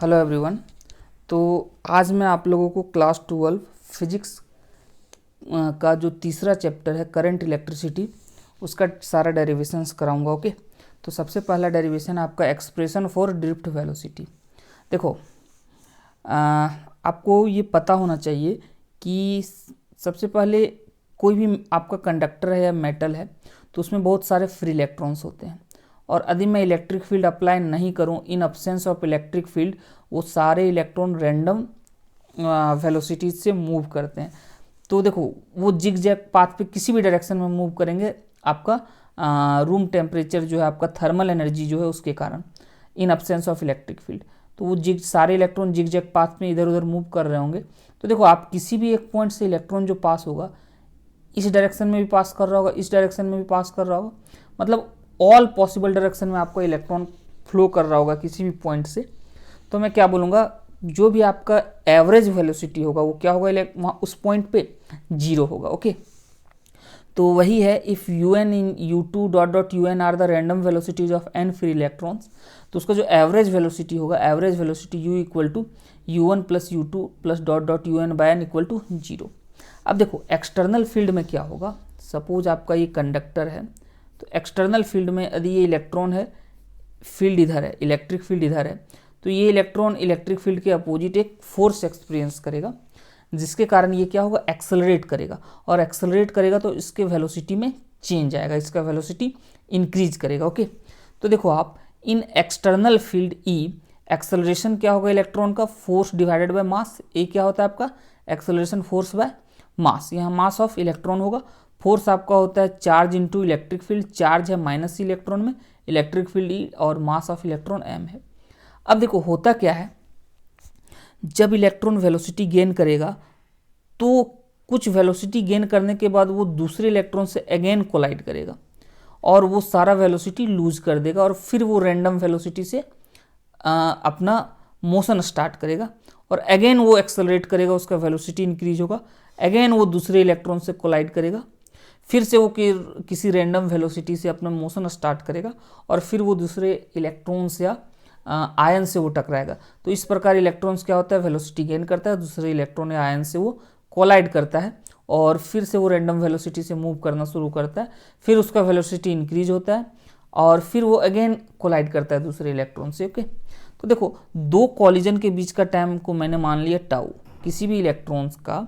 Hello everyone. तो आज मैं आप लोगों को क्लास 12 फिजिक्स का जो तीसरा चैप्टर है करंट इलेक्ट्रिसिटी उसका सारा डेरिवेशंस कराऊंगा। ओके, तो सबसे पहला डेरिवेशन आपका एक्सप्रेशन फॉर ड्रिफ्ट वेलोसिटी। देखो, आपको ये पता होना चाहिए कि सबसे पहले कोई भी आपका कंडक्टर है या मेटल है तो उसमें बहुत सारे फ्री इलेक्ट्रॉन्स होते हैं, और यदि मैं इलेक्ट्रिक फील्ड अप्लाई नहीं करूं, इन अब्सेंस ऑफ इलेक्ट्रिक फील्ड वो सारे इलेक्ट्रॉन रैंडम वेलोसिटी से मूव करते हैं। तो देखो, वो जिग जैग पाथ पे किसी भी डायरेक्शन में मूव करेंगे आपका रूम टेम्परेचर जो है, आपका थर्मल एनर्जी जो है उसके कारण, इन अब्सेंस ऑफ इलेक्ट्रिक फील्ड। तो वो सारे इलेक्ट्रॉन जिग जैग पाथ में इधर उधर मूव कर रहे होंगे। तो देखो, आप किसी भी एक पॉइंट से इलेक्ट्रॉन जो पास होगा, इस डायरेक्शन में भी पास कर रहा होगा, इस डायरेक्शन में भी पास कर रहा होगा, मतलब ऑल पॉसिबल डायरेक्शन में आपका इलेक्ट्रॉन फ्लो कर रहा होगा किसी भी पॉइंट से। तो मैं क्या बोलूँगा, जो भी आपका एवरेज वेलोसिटी होगा वो क्या होगा, वहाँ उस पॉइंट पे जीरो होगा। ओके, तो वही है, if U N in U two dot dot U N are the random velocities of N free electrons, तो उसका जो एवरेज वेलोसिटी होगा, average velocity U equal to U one plus U two plus dot dot U N by N equal to zero. अब देखो, external field में क्या होगा, suppose आपका ये कंडक्टर है, तो एक्सटर्नल फील्ड में यदि ये इलेक्ट्रॉन है, फील्ड इधर है, इलेक्ट्रिक फील्ड इधर है, तो ये इलेक्ट्रॉन इलेक्ट्रिक फील्ड के अपोजिट एक फोर्स एक्सपीरियंस करेगा, जिसके कारण ये क्या होगा, एक्सेलरेट करेगा, और एक्सेलरेट करेगा तो इसके वेलोसिटी में चेंज आएगा, इसका वेलोसिटी इंक्रीज करेगा। ओके, तो देखो आप, इन एक्सटर्नल फील्ड ई एक्सेलरेशन क्या होगा इलेक्ट्रॉन का, फोर्स डिवाइडेड बाय मास। ए क्या होता है आपका, एक्सेलरेशन फोर्स बाय मास, यहाँ मास ऑफ इलेक्ट्रॉन होगा, फोर्स आपका होता है charge into electric field, charge है माइनस इलेक्ट्रॉन में, इलेक्ट्रिक फील्ड ई, और मास ऑफ इलेक्ट्रॉन एम है। अब देखो, होता क्या है, जब इलेक्ट्रॉन वेलोसिटी गेन करेगा तो कुछ वेलोसिटी गेन करने के बाद वो दूसरे इलेक्ट्रॉन से अगेन कोलाइड करेगा और वो सारा वेलोसिटी लूज कर देगा, और फिर वो रैंडम वेलोसिटी से अपना मोशन स्टार्ट करेगा, और अगेन वो एक्सेलरेट करेगा, उसका वेलोसिटी इंक्रीज होगा, अगेन वो दूसरे इलेक्ट्रॉन से कोलाइड करेगा, फिर से वो किसी रैंडम वेलोसिटी से अपना मोशन स्टार्ट करेगा, और फिर वो दूसरे इलेक्ट्रॉन्स या आयन से वो टकराएगा। तो इस प्रकार इलेक्ट्रॉन्स क्या होता है, वेलोसिटी गेन करता है, दूसरे इलेक्ट्रॉन या आयन से वो कोलाइड करता है, और फिर से वो रैंडम वेलोसिटी से मूव करना शुरू करता है, फिर उसका वेलोसिटी इंक्रीज होता है, और फिर वो अगेन कोलाइड करता है दूसरे इलेक्ट्रॉन से। ओके, तो देखो, दो कॉलिजन के बीच का टाइम को मैंने मान लिया टाउ। किसी भी इलेक्ट्रॉन्स का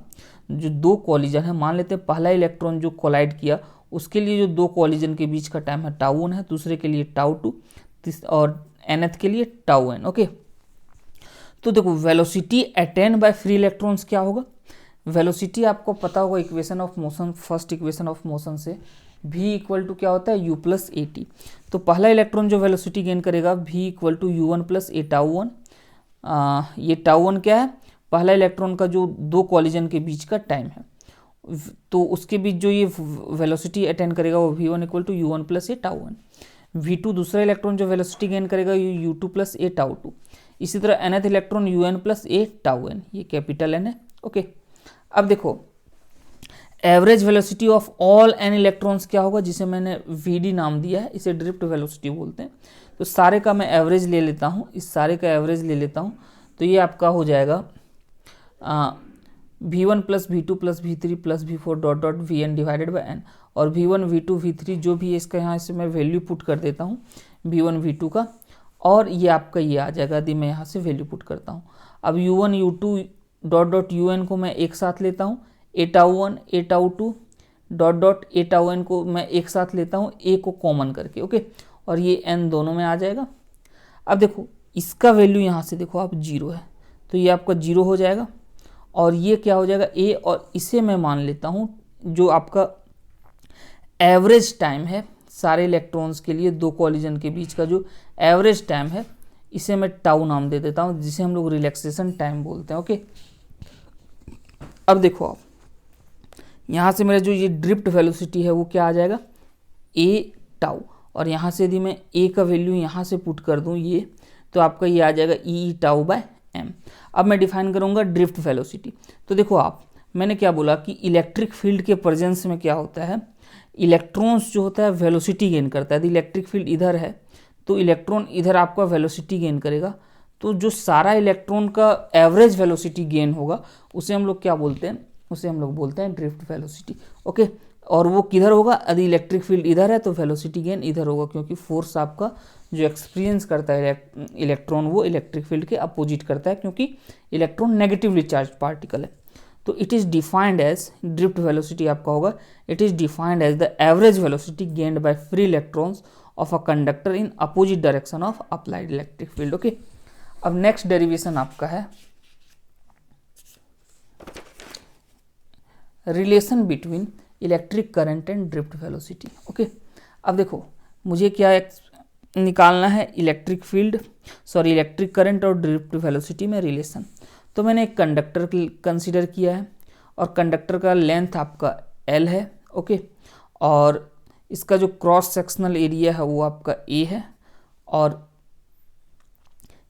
जो दो कॉलिजन है, मान लेते हैं पहला इलेक्ट्रॉन जो कोलाइड किया उसके लिए जो दो कॉलिजन के बीच का टाइम है टाउ वन है, दूसरे के लिए टाउ टू, और nth के लिए टाउ एन। ओके, तो देखो, velocity attain bye free electrons क्या होगा, वेलोसिटी आपको पता होगा equation of motion, first equation of motion से v इक्वल टू क्या होता है, u प्लस ए टी। तो पहला इलेक्ट्रॉन जो वेलोसिटी गेन करेगा v equal to U one plus A tau one. ये टाउ वन क्या है, पहला इलेक्ट्रॉन का जो दो कॉलिजन के बीच का टाइम है, तो उसके बीच जो ये वेलोसिटी अटेन करेगा वो v one equal to U one plus A tau one. v2 दूसरा इलेक्ट्रॉन जो वेलोसिटी गेन करेगा U two plus A tau two. इसी तरह nth electron U N plus A tau N, ये कैपिटल एन है। Okay, अब देखो, average velocity of all N electrons क्या होगा, जिसे मैंने वीडी नाम दिया है, इसे ड्रिफ्ट वेलोसिटी बोलते हैं। तो सारे का मैं एवरेज ले लेता हूँ, इस सारे का एवरेज ले लेता हूँ, तो ये आपका हो जाएगा v1 plus v2 plus v3 plus v4 dot dot vn divided by n, और v1 v2 v3 जो भी है इसका यहाँ से मैं वैल्यू पुट कर देता हूँ v1 v2 का, और ये आपका ये आ जाएगा यदि मैं यहाँ से वैल्यू पुट करता हूँ। अब u1 u2 dot dot un को मैं एक साथ लेता हूँ, A tau one A tau two dot dot A tau N को मैं एक साथ लेता हूँ, ए को कॉमन करके। ओके, और ये n दोनों में आ जाएगा। अब देखो, इसका वैल्यू यहाँ से देखो आप जीरो है, तो ये आपका जीरो हो जाएगा, और ये क्या हो जाएगा ए, और इसे मैं मान लेता हूँ जो आपका एवरेज टाइम है सारे इलेक्ट्रॉन्स के लिए, दो कॉलिजन के बीच का जो एवरेज टाइम है, इसे मैं टाउ नाम दे देता हूँ, जिसे हम लोग रिलैक्सेशन टाइम बोलते हैं। ओके, अब देखो आप, यहाँ से मेरा जो ये ड्रिफ्ट वेलोसिटी है वो क्या आ जाएगा, ए टाउ, और यहाँ से यदि मैं ए का वैल्यू यहाँ से पुट कर दूँ ये, तो आपका ये आ जाएगा ई टाउ बाय एम। अब मैं डिफाइन करूँगा ड्रिफ्ट वेलोसिटी। तो देखो आप, मैंने क्या बोला कि इलेक्ट्रिक फील्ड के प्रेजेंस में क्या होता है, इलेक्ट्रॉन्स जो होता है वेलोसिटी गेन करता है। यदि इलेक्ट्रिक फील्ड इधर है तो इलेक्ट्रॉन इधर आपका वेलोसिटी गेन करेगा, तो जो सारा इलेक्ट्रॉन का एवरेज वेलोसिटी गेन होगा उसे हम लोग क्या बोलते हैं, उसे हम लोग बोलते हैं ड्रिफ्ट वेलोसिटी। ओके, और वो किधर होगा, यदि इलेक्ट्रिक फील्ड इधर है तो वेलोसिटी गेन इधर होगा, क्योंकि फोर्स आपका जो एक्सपीरियंस करता है इलेक्ट्रॉन वो इलेक्ट्रिक फील्ड के अपोजिट करता है, क्योंकि इलेक्ट्रॉन नेगेटिवली चार्ज पार्टिकल है। तो it is defined as, drift velocity आपका होगा, it is defined as the average velocity gained by free electrons of a conductor in opposite direction of applied electric field. Okay, अब next derivation आपका है relation between electric current and drift velocity. Okay, अब देखो मुझे क्या निकालना है, electric field electric current और ड्रिफ्ट वेलोसिटी में रिलेशन। तो मैंने एक कंडक्टर कंसीडर किया है और कंडक्टर का लेंथ आपका L है। ओके, और इसका जो क्रॉस सेक्शनल एरिया है वो आपका A है, और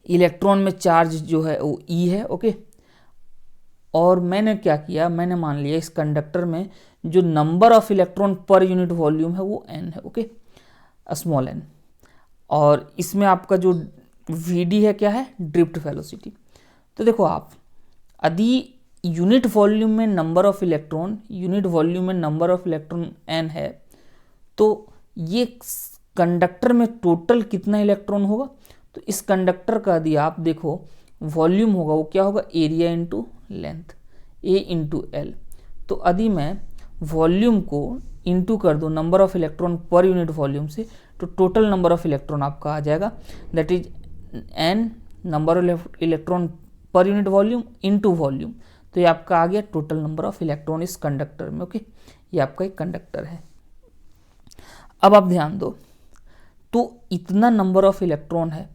इलेक्ट्रॉन में चार्ज जो है वो E है। ओके, और मैंने क्या किया, मैंने मान लिया इस कंडक्टर में जो number of electron per unit volume है वो n है। ओके, स्मॉल n, और इसमें आपका जो Vd है क्या है, ड्रिफ्ट वेलोसिटी। तो देखो आप, यदि यूनिट वॉल्यूम में नंबर ऑफ इलेक्ट्रॉन n है, तो ये कंडक्टर में टोटल कितना इलेक्ट्रॉन होगा, तो इस कंडक्टर का यदि आप देखो वॉल्यूम होगा वो क्या होगा, area into length, A into L. तो यदि मैं वॉल्यूम को इंटू कर दूँ number of electron per unit volume से, तो टोटल नंबर ऑफ इलेक्ट्रॉन आपका आ जाएगा, that is n number of electron per unit volume into volume. तो ये आपका आ गया टोटल नंबर ऑफ इलेक्ट्रॉन इस कंडक्टर में। ओके, ये आपका एक कंडक्टर है। अब आप ध्यान दो, तो इतना नंबर ऑफ इलेक्ट्रॉन है,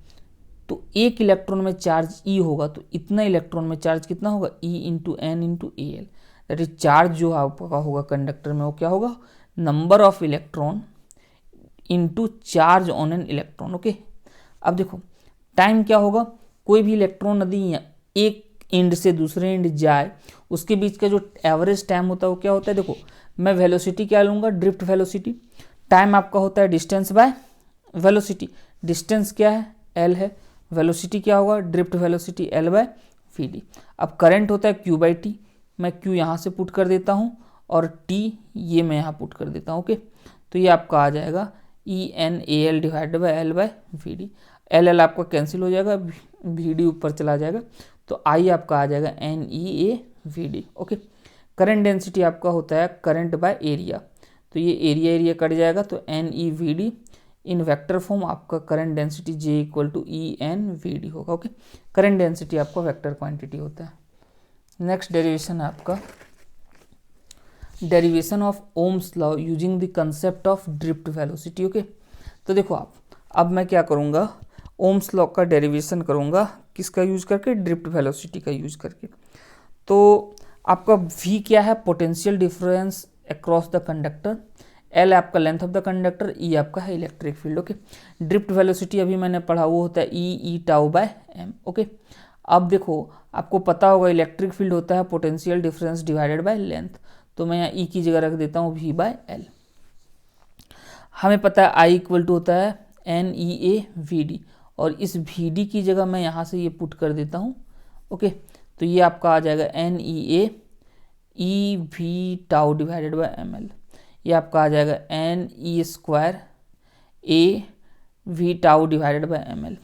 तो एक इलेक्ट्रॉन में चार्ज E होगा, तो इतना इलेक्ट्रॉन में चार्ज कितना होगा, E into N into A L. That is charge जो आपका होगा कंडक्टर में वो क्या होगा, number of electron into charge on N electron. Okay, अब देखो टाइम क्या होगा, कोई भी इलेक्ट्रॉन यदि एक एंड से दूसरे एंड जाए उसके बीच का जो एवरेज टाइम होता है वो क्या होता है, देखो मैं वेलोसिटी क्या लूँगा, ड्रिफ्ट वेलोसिटी। टाइम आपका होता है डिस्टेंस बाय वेलोसिटी, डिस्टेंस क्या है, L है, वेलोसिटी क्या होगा, drift velocity L by Vd। अब करंट होता है Q बाई टी, मैं Q यहाँ से पुट कर देता हूँ और T ये मैं यहाँ पुट कर देता हूँ। ओके, तो ये आपका आ जाएगा ENAL divided by L by Vd। LL आपका कैंसिल हो जाएगा, Vd ऊपर चला जाएगा, तो I आपका आ जाएगा NEAVD। ओके, करंट डेंसिटी आपका होता है करंट बाय एरिया, तो ये एरिया कट जाएगा, तो NEVD इन वेक्टर फॉर्म आपका current density J equal to ENVD होगा। ओके, करंट डेंसिटी आपका वेक्टर क्वांटिटी होता है। नेक्स्ट डेरिवेशन है आपका derivation of Ohm's law using the concept of drift velocity. Okay, तो देखो आप, अब मैं क्या करूँगा, ओम्स लॉ का डेरिवेशन करूँगा, किसका यूज करके, ड्रिफ्ट वेलोसिटी का यूज करके। तो आपका V क्या है, potential difference across the conductor, L आपका length of the conductor, E आपका है electric field. Okay, drift velocity अभी मैंने पढ़ा वो होता है E tau by m। Okay, अब देखो आपको पता होगा इलेक्ट्रिक फील्ड होता है potential difference divided by length, तो मैं यहाँ E की जगह रख देता हूँ V बाय L। हमें पता है I इक्वल टू होता है NEAVD, और इस VD की जगह मैं यहाँ से ये पुट कर देता हूँ। ओके, तो ये आपका आ जाएगा NEA EV tau divided by ML, ये आपका आ जाएगा NE square AV tau divided by ML।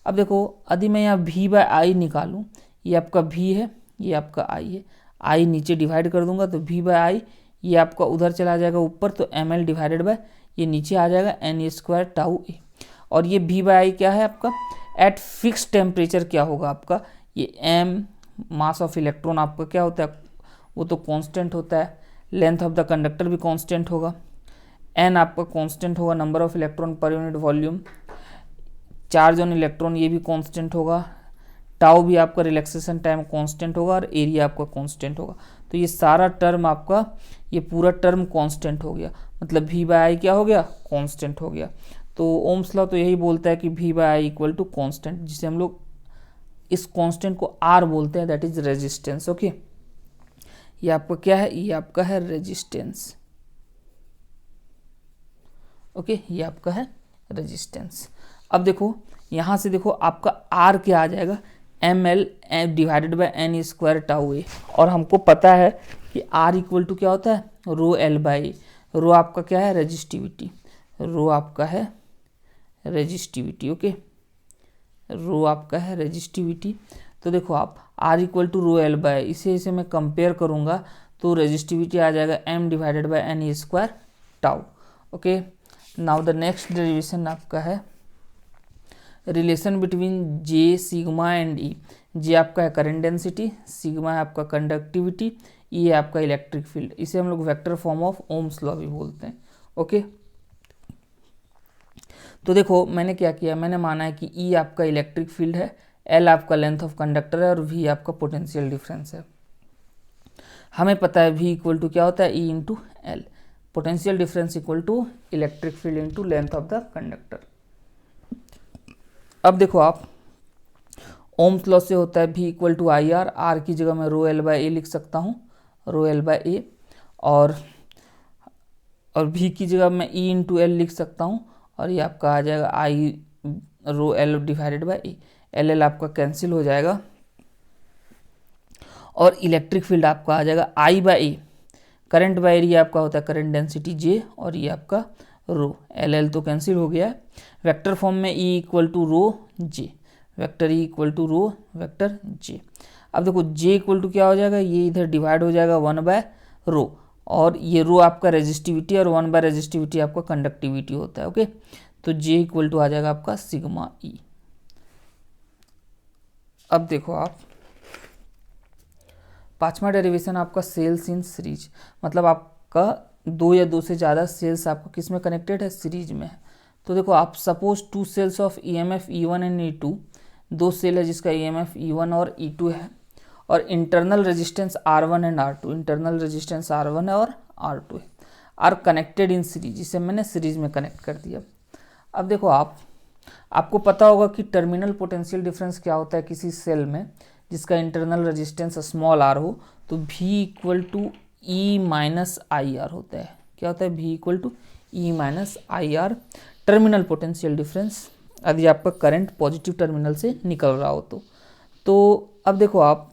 अब देखो यदि मैं यहाँ V बाय I निकालूँ, ये आपका V है, ये आपका I है, I नीचे डिवाइड कर दूंगा तो V बाय I, ये आपका उधर चला जाएगा ऊपर, तो ML डिवाइडेड बाय ये नीचे आ जाएगा NE स्क्वायर टाउ A। और ये V बाय I क्या है आपका, एट फिक्स टेम्परेचर क्या होगा आपका, ये M मास ऑफ इलेक्ट्रॉन आपका क्या होता है, वो तो कांस्टेंट होता है, लेंथ ऑफ द कंडक्टर भी कांस्टेंट होगा, N आपका कांस्टेंट होगा, number of electron per unit volume, charge on electron ये भी कांस्टेंट होगा, टाउ भी आपका रिलैक्सेशन टाइम कांस्टेंट होगा, और एरिया आपका कांस्टेंट होगा। तो ये सारा टर्म आपका, ये पूरा टर्म कांस्टेंट हो गया, मतलब V बाय I क्या हो गया, कांस्टेंट हो गया। तो ओम्स लॉ तो यही बोलता है कि V by I equal to constant, जिसे हम लोग इस कांस्टेंट को R बोलते हैं, दैट इज रेजिस्टेंस। ओके, ये आपका क्या है, ये आपका है रेजिस्टेंस। ओके, ये आपका है रेजिस्टेंस। अब देखो यहाँ से देखो आपका आर क्या आ जाएगा, M L divided by N square tau A, और हमको पता है कि आर इक्वल टू क्या होता है, रो एल बाई। रो आपका क्या है, रेजिस्टिविटी। रो आपका है रेजिस्टिविटी, ओके, रो आपका है रेजिस्टिविटी। तो देखो आप R equal to rho L by, इसे मैं कंपेयर करूँगा तो रेजिस्टिविटी आ जाएगा M divided by N square tau, okay. Now the next derivation आपका है relation between J sigma and E. J आपका है करंट डेंसिटी, सिग्मा है आपका कंडक्टिविटी, ई है आपका इलेक्ट्रिक फील्ड। इसे हम लोग vector form of Ohm's law भी बोलते हैं, ओके। तो देखो मैंने क्या किया, मैंने माना है कि ई आपका इलेक्ट्रिक फील्ड है, एल आपका लेंथ ऑफ कंडक्टर है और वी आपका पोटेंशियल डिफरेंस है। हमें पता है वी इक्वल टू क्या होता है, E into L, potential difference equal to electric field into length of the conductor. अब देखो आप ओम्स लॉ से होता है V equal to I R, R की जगह मैं रो एल बाई ए लिख सकता हूँ, रो एल बाई ए, और वी की जगह मैं ई इंटू एल लिख सकता हूँ, और ये आपका आ जाएगा I rho L divided by A. L L आपका कैंसिल हो जाएगा और इलेक्ट्रिक फील्ड आपका आ जाएगा I by A. Current by area आपका होता है करंट डेंसिटी जे, और ये आपका रो, एल एल तो कैंसिल हो गया है। वेक्टर फॉर्म में E equal to rho J, vector E equal to rho vector J. अब देखो जे इक्वल टू क्या हो जाएगा, ये इधर डिवाइड हो जाएगा 1 बाय रो, और ये रो आपका रेजिस्टिविटी और 1 बाय रेजिस्टिविटी आपका कंडक्टिविटी होता है, ओके। तो जे इक्वल टू आ जाएगा आपका सिग्मा ई। अब देखो आप पांचवा डेरिवेशन आपका सेल्स इन सीरीज, मतलब आपका दो या दो से ज़्यादा सेल्स आपका किस में कनेक्टेड है, सीरीज में है। तो देखो आप suppose two cells of EMF E one and E two, दो सेल है जिसका ईएमएफ ई1 और ई2 है, और internal resistance R1 and R2, internal resistance R1 है और R2 है, आर कनेक्टेड इन सीरीज, इसे मैंने सीरीज में कनेक्ट कर दिया। अब देखो आपको पता होगा कि टर्मिनल पोटेंशियल डिफरेंस क्या होता है किसी सेल में जिसका इंटरनल रेजिस्टेंस स्मॉल आर हो, तो V equal to E minus I R होता है। क्या होता है, V equal to E minus I R, terminal potential difference, यदि आपका करंट पॉजिटिव टर्मिनल से निकल रहा हो तो अब देखो आप,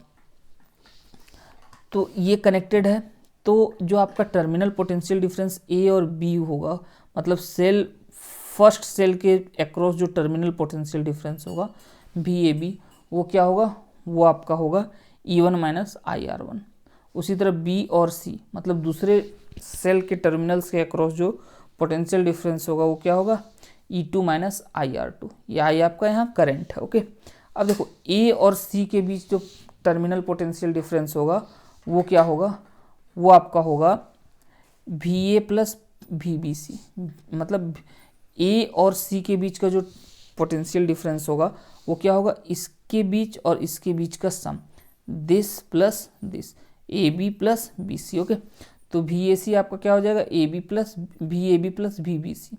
तो ये कनेक्टेड है, तो जो आपका टर्मिनल पोटेंशियल डिफरेंस A और B होगा, मतलब सेल फर्स्ट सेल के अक्रॉस जो टर्मिनल पोटेंशियल डिफरेंस होगा VAB, वो क्या होगा, वो आपका होगा E1 माइनस IR1। उसी तरह B और C, मतलब दूसरे सेल के टर्मिनल्स के अक्रॉस जो पोटेंशियल डिफरेंस होगा वो क्या होगा, E2 माइनस IR2। ये I आपका यहाँ करंट है, ओके। अब देखो A और C के बीच जो टर्मिनल पोटेंशियल डिफरेंस होगा वो क्या होगा, वो आपका होगा VA प्लस VBC, मतलब A और C के बीच का जो पोटेंशियल डिफरेंस होगा वो क्या होगा, इसके बीच और इसके बीच का sum, this plus this, AB plus BC, okay. तो VAC आपका क्या हो जाएगा, AB plus VAB plus VBC,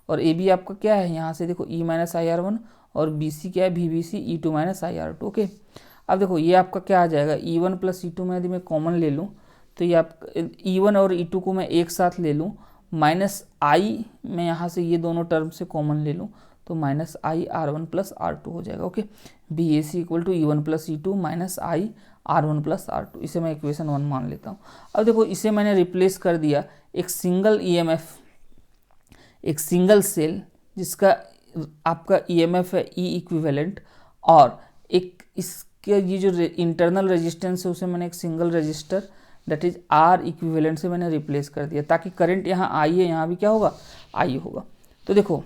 और AB आपका क्या है, यहाँ से देखो E माइनस IR1, और BC क्या है, VBC E2 minus IR2, okay. अब देखो ये आपका क्या आ जाएगा, E1 प्लस E2 में यदि मैं कॉमन ले लूँ तो ये आप E1 और E2 को मैं एक साथ ले लूँ, माइनस I मैं यहाँ से ये दोनों टर्म से कॉमन ले लूँ तो minus I R1 plus R2 हो जाएगा, okay. BAC equal to E1 plus E2 minus I R1 plus R2, इसे मैं इक्वेशन 1 मान लेता हूँ। अब देखो इसे मैंने रिप्लेस कर दिया एक सिंगल EMF, एक सिंगल सेल जिसका आपका EMF है E इक्विवेलेंट, और एक इसके ये जो इंटरनल रेजिस्टेंस है उसे मैंने एक single resistor that is R equivalent से मैंने रिप्लेस कर दिया, ताकि करंट यहाँ I है, यहाँ भी क्या होगा, I होगा। तो देखो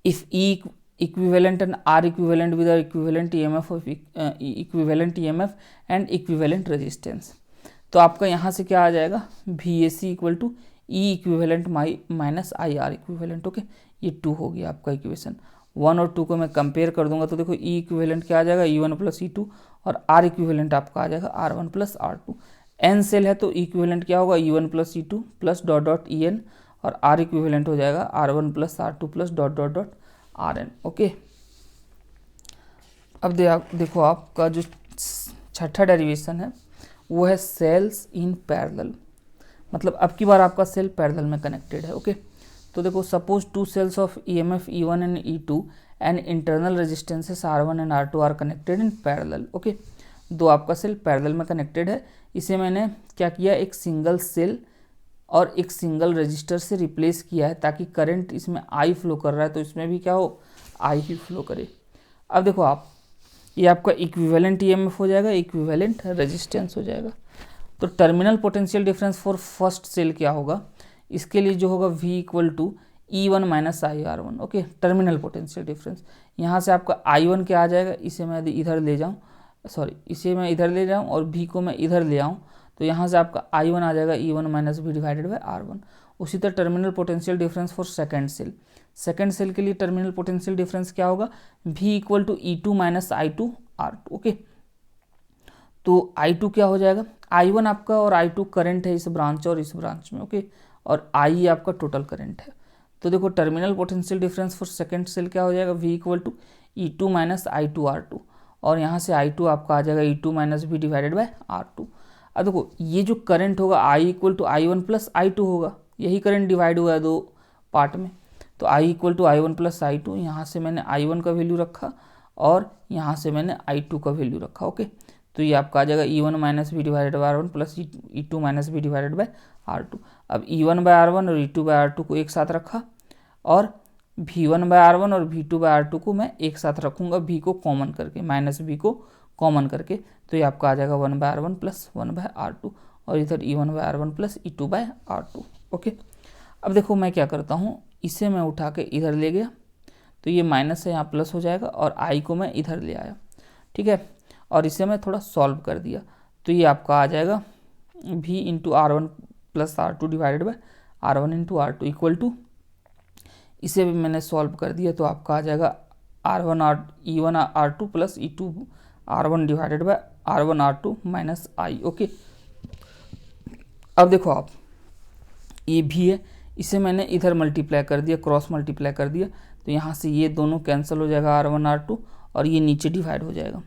if E equivalent and R equivalent with the equivalent EMF of equivalent EMF and equivalent resistance, तो आपका यहाँ से क्या आ जाएगा, VAC equal to E equivalent minus IR equivalent, okay. ये 2 हो गया आपका इक्वेशन। 1 और 2 को मैं कंपेयर कर दूंगा तो देखो E इक्विवेलेंट क्या आ जाएगा, E1 प्लस E2, और R इक्विवेलेंट आपका आ जाएगा R1 plus R2। N cell है तो इक्विवेलेंट क्या होगा, E1 plus E2 plus dot dot EN, और R इक्विवेलेंट हो जाएगा R1 plus R2 plus dot dot dot RN, okay. अब देखो आपका जो छठा डेरिवेशन है वो है सेल्स इन पैरेलल, मतलब अब की बार आपका सेल पैरेलल में कनेक्टेड है, ओके। तो देखो suppose two cells of EMF E1 and E2 and internal resistances R1 and R2 are connected in parallel. Okay, दो आपका सेल पैरेलल में कनेक्टेड है। इसे मैंने क्या किया, एक सिंगल सेल और एक सिंगल रजिस्टर से रिप्लेस किया है, ताकि करंट इसमें I फ्लो कर रहा है तो इसमें भी क्या हो, I ही फ्लो करे। अब देखो आप, ये आपका इक्विवेलेंट ईएमएफ हो जाएगा, इक्विवेलेंट रेजिस्टेंस हो जाएगा। तो terminal potential difference for first cell क्या होगा, इसके लिए जो होगा V equal to E1 minus IR1। Okay, terminal potential difference. यहाँ से आपका I1 क्या आ जाएगा, इसे मैं यदि इधर ले जाऊँ, सॉरी इसे मैं इधर ले जाऊँ और V को मैं इधर ले आऊँ, तो यहाँ से आपका I1 आ जाएगा E1 minus V divided by R1। उसी तरह terminal potential difference for second cell, second cell के लिए टर्मिनल पोटेंशियल डिफरेंस क्या होगा, V equal to E2 minus I2 R2। Okay, तो I2 क्या हो जाएगा, I1 आपका और I2 करंट है इस ब्रांच और इस ब्रांच में। ओके, और I आपका टोटल करंट है। तो देखो terminal potential difference for second cell क्या हो जाएगा, V equal to E2 minus I2 R2, और यहाँ से I2 आपका आ जाएगा E2 minus V divided by R2। अब देखो ये जो करंट होगा I equal to I1 plus I2 होगा, यही करंट डिवाइड हुआ है दो पार्ट में। तो I equal to I1 plus I2, यहाँ से मैंने I1 का वैल्यू रखा और यहाँ से मैंने I2 का वैल्यू रखा। ओके, तो ये आपका आ जाएगा E1 minus V divided by R1 plus E2 minus V divided by R2। अब E1 बाई R1 और E2 बाई R2 को एक साथ रखा, और V1 बाई R1 और V2 बाई R2 को मैं एक साथ रखूँगा, V को कॉमन करके, माइनस V को कॉमन करके, तो ये आपका आ जाएगा 1 by R1 plus 1 by R2, और इधर E1 by R1 plus E2 by R2। Okay, अब देखो मैं क्या करता हूँ, इसे मैं उठा के इधर ले गया, तो ये माइनस है यहाँ प्लस हो जाएगा, और I को मैं इधर ले आया, ठीक है, और इसे मैं थोड़ा सॉल्व कर दिया, तो ये आपका आ जाएगा V into R1 plus R2 divided by R1 into R2 equal to, इसे भी मैंने सॉल्व कर दिया, तो आपका आ जाएगा E1 R2 plus E2 R1 divided by R1 R2 minus I। Okay, अब देखो आप, ये भी है, इसे मैंने इधर मल्टीप्लाई कर दिया, क्रॉस मल्टीप्लाई कर दिया, तो यहाँ से ये दोनों कैंसिल हो जाएगा R1 R2, और ये नीचे डिवाइड हो जाएगा,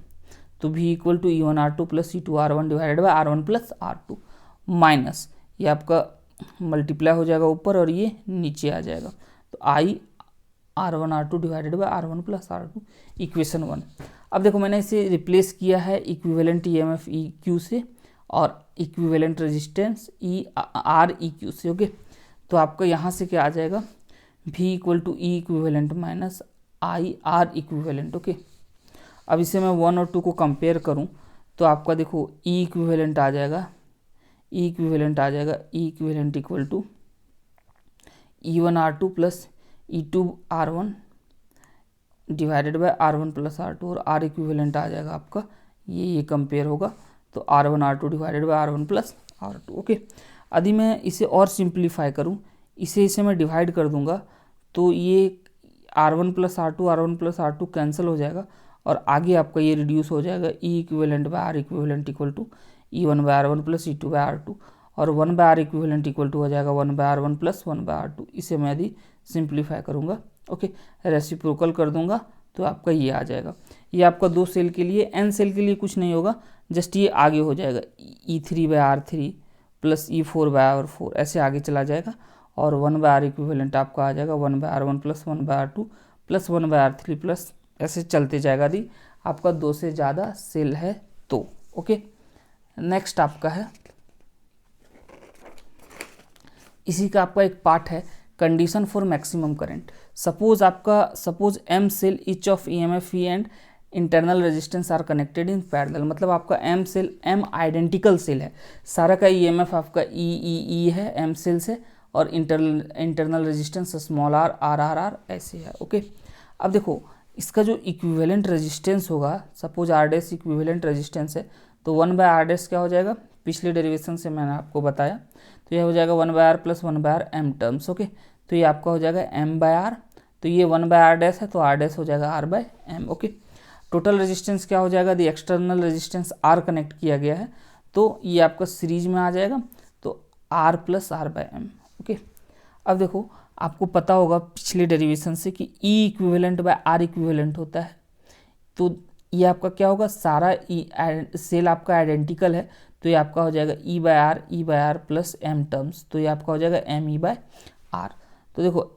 तो V equal to E1 R2 plus E2 R1 divided by R1 plus R2 minus, ये आपका मल्टीप्लाई हो जाएगा ऊपर और ये नीचे आ जाएगा, तो I R1 R2 divided by R1 plus R2 equation 1। अब देखो मैंने इसे रिप्लेस किया है इक्विवेलेंट EMF EQ से और इक्विवेलेंट रेजिस्टेंस REQ से। ओके, तो आपका यहाँ से क्या आ जाएगा, V equal to E equivalent minus I R equivalent. Okay, अब इसे मैं 1 और 2 को कंपेयर करूँ, तो आपका देखो E इक्विवेलेंट आ जाएगा, E इक्विवेलेंट आ जाएगा, E equivalent equal to E1 R2 plus E2 R1 divided by R1 plus R2, और R इक्विवेलेंट आ जाएगा आपका, ये कंपेयर होगा, तो R1 R2 divided by R1 plus R2। Okay, यदि मैं इसे और सिंप्लीफाई करूँ, इसे मैं डिवाइड कर दूंगा, तो ये R1 प्लस R2 कैंसिल हो जाएगा, और आगे आपका ये रिड्यूस हो जाएगा, E equivalent by R equivalent equal to E1 by R1 plus E2 by R2, और 1 by R equivalent equal to हो जाएगा 1 by R1 plus 1 by R2। इसे मैं यदि सिंप्लीफाई करूँगा, ओके, रेसिप्रोकल कर दूंगा, तो आपका ये आ जाएगा। ये आपका दो सेल के लिए, n सेल के लिए कुछ नहीं होगा, जस्ट ये आगे हो जाएगा E3 by R3 plus E4 by R4, ऐसे आगे चला जाएगा, और 1 बाई R इक्विवेलेंट आपका आ जाएगा 1 by R1 plus 1 by R2 plus 1 by R3 plus, ऐसे चलते जाएगा यदि आपका दो से ज़्यादा सेल है तो। ओके, नेक्स्ट आपका है, इसी का आपका एक पार्ट है, condition for maximum current. Suppose M cell each of EMF E and internal resistance are connected in parallel, मतलब आपका M आइडेंटिकल सेल है, सारा का EMF आपका E है M सेल से, और इंटरनल रेजिस्टेंस स्मॉल r ऐसे है। ओके, अब देखो इसका जो इक्विवेलेंट रेजिस्टेंस होगा, suppose R dash equivalent resistance है, तो 1 बाय R डैश क्या हो जाएगा, पिछले डेरिवेशन से मैंने आपको बताया, तो यह हो जाएगा 1 by R plus 1 by R M terms. Okay, तो ये आपका हो जाएगा M बाय R, तो ये 1 बाय R डैश है, तो R डैश हो जाएगा R by M। Okay, total resistance क्या हो जाएगा, the external resistance R connect किया गया है, तो ये आपका सीरीज में आ जाएगा, तो R plus R by M। Okay, अब देखो आपको पता होगा पिछले डेरिवेशन से कि E equivalent by R equivalent होता है, तो ये आपका क्या होगा, सारा सेल आपका आइडेंटिकल है, तो ये आपका हो जाएगा E by R plus M terms, तो ये आपका हो जाएगा M E बाय R। तो देखो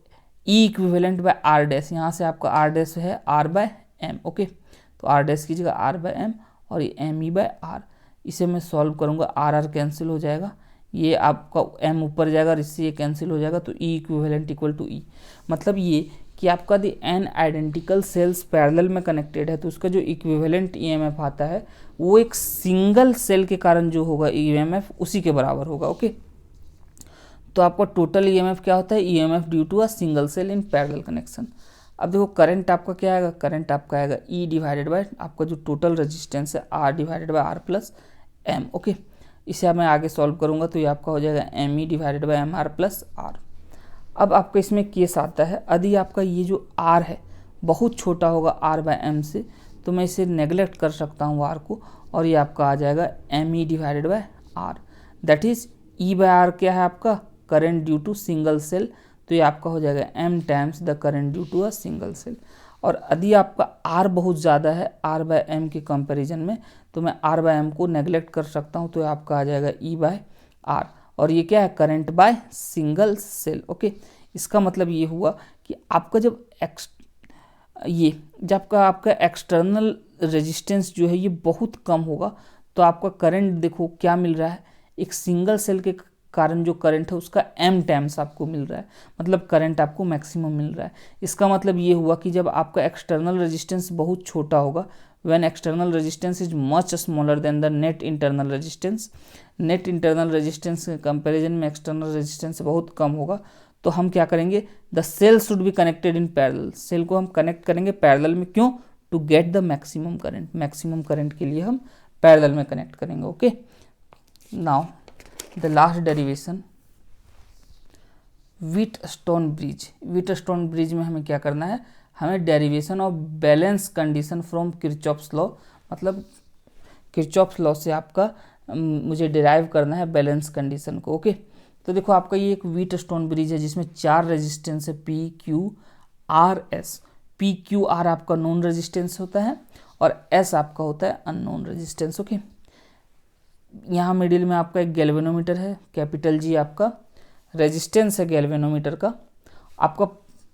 E equivalent by R dash, यहाँ से आपका आर डैश है आर बाय एम। ओके, तो आर डैश की जगह आर बाय एम और ये एम ई बाय आर। इसे मैं सॉल्व करूँगा, आर आर कैंसिल हो जाएगा, ये आपका एम ऊपर जाएगा और इससे ये कैंसिल हो जाएगा, तो ई इक्विवेलेंट इक्वल टू ई। मतलब ये कि आपका दी एन आइडेंटिकल सेल्स पैरेलल में कनेक्टेड है तो उसका जो इक्विवेलेंट ईएमएफ आता है वो एक सिंगल सेल के कारण जो होगा ईएमएफ उसी के बराबर होगा। ओके, तो आपका टोटल ईएमएफ क्या होता है, EMF due to a single cell in parallel connection. अब देखो करंट आपका क्या आएगा, करंट आपका आएगा ई डिवाइडेड बाय आपका जो टोटल रेजिस्टेंस है R divided by R plus M. Okay, इसे मैं आगे सॉल्व करूंगा तो ये आपका हो जाएगा M E divided by M R plus R. अब आपका इसमें केस आता है, यदि आपका ये जो आर है बहुत छोटा होगा आर बाय एम से, तो मैं इसे नेगलेक्ट कर सकता हूँ आर को, और ये आपका आ जाएगा M E divided by R. That is E by R क्या है आपका, current due to single cell, तो ये आपका हो जाएगा M times the current due to a single cell. और यदि आपका आर बहुत ज़्यादा है आर बाय एम के कंपैरिजन में, तो मैं आर बाय एम को नेगलेक्ट कर सकता हूँ, तो आपका आ जाएगा ई बाय आर, और ये क्या है, current by single cell. Okay, इसका मतलब ये हुआ कि आपका जब आपका एक्सटर्नल रेजिस्टेंस जो है ये बहुत कम होगा, तो आपका करंट देखो क्या मिल रहा है, एक सिंगल सेल के कारण जो करंट है उसका m टाइम्स आपको मिल रहा है, मतलब करंट आपको मैक्सिमम मिल रहा है। इसका मतलब ये हुआ कि जब आपका एक्सटर्नल रेजिस्टेंस बहुत छोटा होगा, when external resistance is much smaller than the net internal resistance, net internal resistance के कंपैरिजन में एक्सटर्नल रेजिस्टेंस बहुत कम होगा, तो हम क्या करेंगे, the cell should be connected in parallel, cell को हम कनेक्ट करेंगे पैरेलल में, क्यों, to get the maximum current, maximum current के लिए हम पैरेलल में कनेक्ट करेंगे। Okay, now the last derivation, Wheatstone bridge. Wheatstone bridge में हमें क्या करना है, हमें derivation of balance condition from Kirchhoff's law, मतलब किरचॉफ्स लॉ से आपका मुझे डिराइव करना है बैलेंस कंडीशन को। ओके, तो देखो आपका ये एक व्हीटस्टोन ब्रिज है जिसमें 4 रेजिस्टेंस है P Q R S. P Q R आपका नोन रेजिस्टेंस होता है और एस आपका होता है अननोन रेजिस्टेंस। ओके, यहाँ मिडिल में आपका एक गैल्वेनोमीटर है, कैपिटल जी आपका रेजिस्टेंस है गैल्वेनोमीटर का। आपका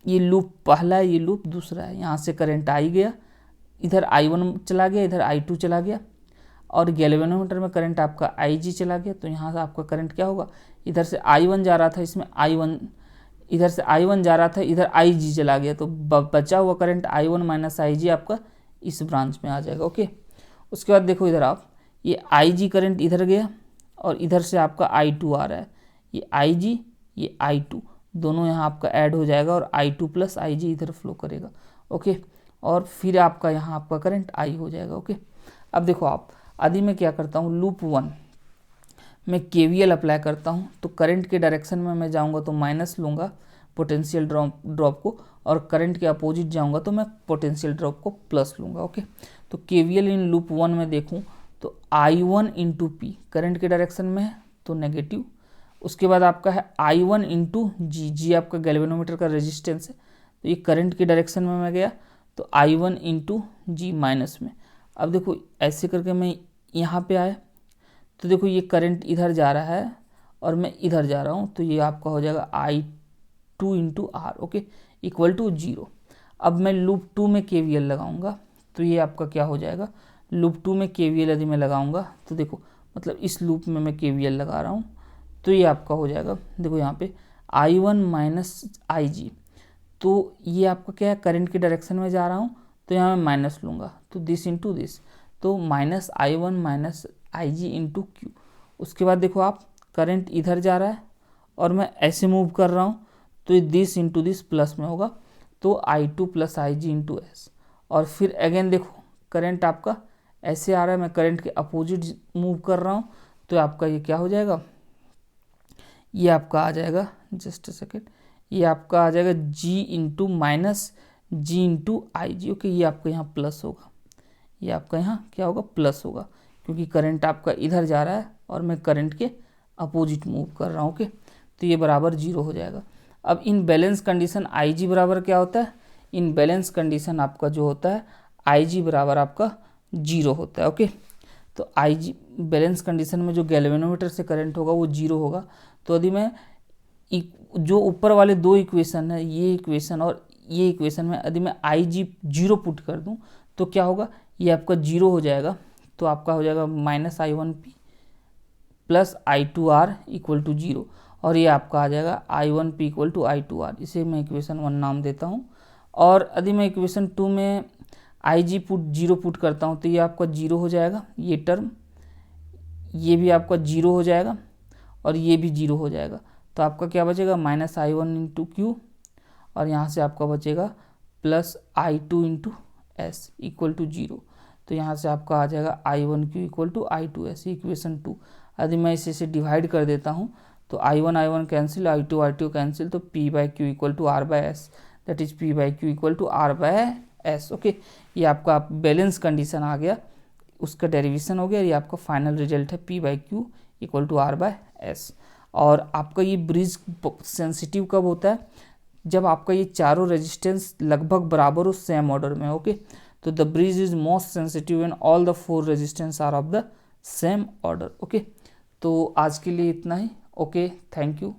ये लूप पहला है, ये लूप दूसरा है, यहाँ से करंट आई गया, इधर I1 चला गया, इधर I2 चला गया, और गैल्वेनोमीटर में करंट आपका IG चला गया, तो यहाँ से आपका करंट क्या होगा, इधर से I1 जा रहा था, इसमें I1, इधर से I1 जा रहा था, इधर IG चला गया, तो बचा हुआ करंट I1 माइनस IG आपका इस ब्रांच में आ जाएगा। ओके, उसके बाद देखो इधर आप, ये IG करंट इधर गया और इधर से आपका I2 आ रहा है, ये IG ये I2 दोनों यहाँ आपका ऐड हो जाएगा और I2 प्लस IG इधर फ्लो करेगा। ओके, और फिर आपका यहाँ आपका करंट I हो जाएगा। ओके, अब देखो आप, यदि मैं क्या करता हूँ, लूप 1 में KVL अप्लाई करता हूँ, तो करंट के डायरेक्शन में मैं जाऊँगा तो माइनस लूँगा पोटेंशियल ड्रॉप को, और करंट के अपोजिट जाऊँगा तो मैं पोटेंशियल ड्रॉप को प्लस लूँगा। ओके, तो KVL इन लूप 1 में देखूँ तो I1 इंटू पी करंट के डायरेक्शन में है तो नेगेटिव, उसके बाद आपका है I1 इंटू जी, जी आपका गैल्वेनोमीटर का रेजिस्टेंस है, तो ये करंट के डायरेक्शन में मैं गया तो I1 इंटू जी माइनस में। अब देखो ऐसे करके मैं यहाँ पे आया तो देखो ये करंट इधर जा रहा है और मैं इधर जा रहा हूँ, तो ये आपका हो जाएगा I2 into R. Okay, equal to 0। अब मैं लूप 2 में KVL लगाऊंगा तो ये आपका क्या हो जाएगा, लूप 2 में KVL यदि मैं लगाऊंगा तो देखो, मतलब इस लूप में मैं KVL लगा रहा हूँ, तो ये आपका हो जाएगा, देखो यहाँ पे I1 माइनस IG, तो ये आपका क्या है, करंट के डायरेक्शन में जा रहा हूँ तो यहाँ मैं माइनस लूँगा, तो दिस इंटू दिस, तो minus I1 minus IG into Q. उसके बाद देखो आप, करंट इधर जा रहा है और मैं ऐसे मूव कर रहा हूँ, तो दिस इंटू दिस प्लस में होगा, तो I2 plus IG into S. और फिर अगेन देखो करंट आपका ऐसे आ रहा है, मैं करंट के अपोजिट मूव कर रहा हूँ, तो आपका ये क्या हो जाएगा, ये आपका आ जाएगा, जस्ट अ सेकेंड, ये आपका आ जाएगा G इंटू माइनस जी इंटू IG। ओके, ये आपका यहाँ प्लस होगा, ये आपका यहाँ क्या होगा, प्लस होगा, क्योंकि करंट आपका इधर जा रहा है और मैं करंट के अपोजिट मूव कर रहा हूँ। ओके, तो ये बराबर 0 हो जाएगा। अब इन बैलेंस कंडीशन IG बराबर क्या होता है, इन बैलेंस कंडीशन आपका जो होता है IG बराबर आपका 0 होता है। ओके, तो IG बैलेंस कंडीशन में जो गैल्वेनोमीटर से करंट होगा वो 0 होगा। तो यदि मैं जो ऊपर वाले दो इक्वेशन है, ये इक्वेशन और ये इक्वेशन में यदि मैं आई जी जीरो पुट कर दूं तो क्या होगा, ये आपका जीरो हो जाएगा। तो आपका हो जाएगा -I1P plus I2R equal to zero, और ये आपका आ जाएगा I1P इक्वल टू I2R। इसे मैं इक्वेशन 1 नाम देता हूँ। और यदि मैं इक्वेशन 2 में IG पुट जीरो पुट करता हूँ तो ये आपका जीरो हो जाएगा, ये टर्म, ये भी आपका जीरो हो जाएगा और ये भी जीरो हो जाएगा। तो आपका क्या बचेगा, -I1 इंटू क्यू, और यहाँ से आपका बचेगा plus I2 into S equal to zero. तो यहाँ से आपका आ जाएगा I1Q equal to I2S, equation 2। यदि मैं इसे डिवाइड कर देता हूँ तो I1 कैंसिल, I2 कैंसिल, तो P/Q equal to R/S, that is P/Q equal to R/S। Okay, ये आपका बैलेंस कंडीशन आ गया, उसका डेरिवेशन हो गया, ये आपका फाइनल रिजल्ट है P/Q इक्वल टू R/S। और आपका ये ब्रिज सेंसिटिव कब होता है, जब आपका ये चारों रेजिस्टेंस लगभग बराबर हो, सेम ऑर्डर में। ओके, तो the bridge is most sensitive when all the 4 resistance R of the same order. Okay, तो आज के लिए इतना ही। Okay, thank you.